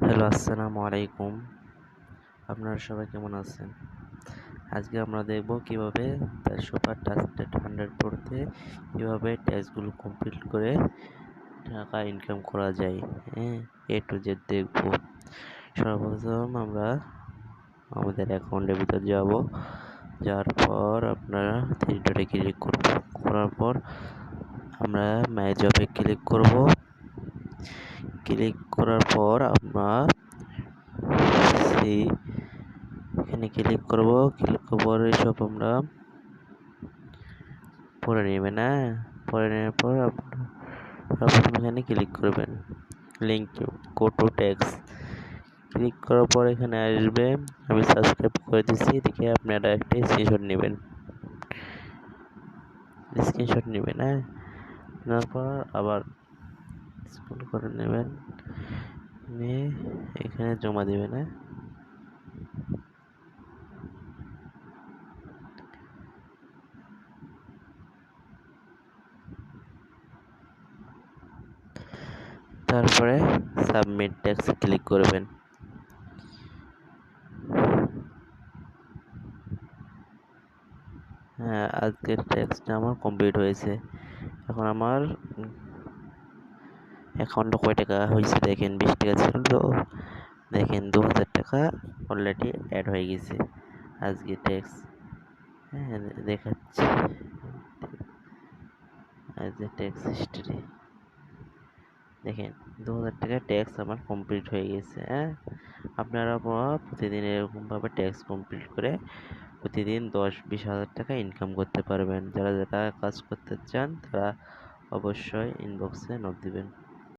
Hello, আসসালামু আলাইকুম। আপনারা সবাই কেমন আছেন? আজকে আমরা দেখব কিভাবে তার সুপার ট্রাস্টেড 100 পড়তে কিভাবে ট্যাক্সগুলো কমপ্লিট করে টাকা ইনকাম করা যায়। হ্যাঁ, এ টু জেড দেখব। সর্বপ্রথম আমরা আমাদের অ্যাকাউন্টের ভিতর যাব। যাওয়ার পর আপনারা থ্রি ডটে ক্লিক করব। করার পর আমরা মাই জবে ক্লিক করব। ক্লিক করার পর আমরা এখানে ক্লিক করব। ক্লিক করার সব আমরা পড়ে নেবেন। পড়ে নেওয়ার পর আপনারা সর্বপ্রথম এখানে ক্লিক করবেন link go to tax. Click করার পর এখানে আসবে, আমি সাবস্ক্রাইব করে দিচ্ছি, দেখে আপনারা একটা স্ক্রিনশট নেবেন। নেওয়ার পর আবার স্ক্রল করে নেবেন, নিয়ে এখানে জমা দেবেন। তারপরে সাবমিট ট্যাক্সে ক্লিক করবেন। হ্যাঁ, আজকের ট্যাক্সটা আমার কমপ্লিট হয়েছে। এখন আমার অ্যাকাউন্টে কয় টাকা হয়েছে দেখেন। 20 টাকা ছিল তো, দেখেন 2000 টাকা অলরেডি অ্যাড হয়ে গেছে আজকে ট্যাক্স। হ্যাঁ, দেখাচ্ছি আজ ট্যাক্স হিস্ট্রি। দেখেন 2000 টাকা ট্যাক্স আমার কমপ্লিট হয়ে গেছে। আপনারা প্রতিদিন এরকমভাবে ট্যাক্স কমপ্লিট করে প্রতিদিন 10-20 হাজার টাকা ইনকাম করতে পারবেন। যারা যারা কাজ করতে চান তারা অবশ্যই ইনবক্সে নক দিবেন।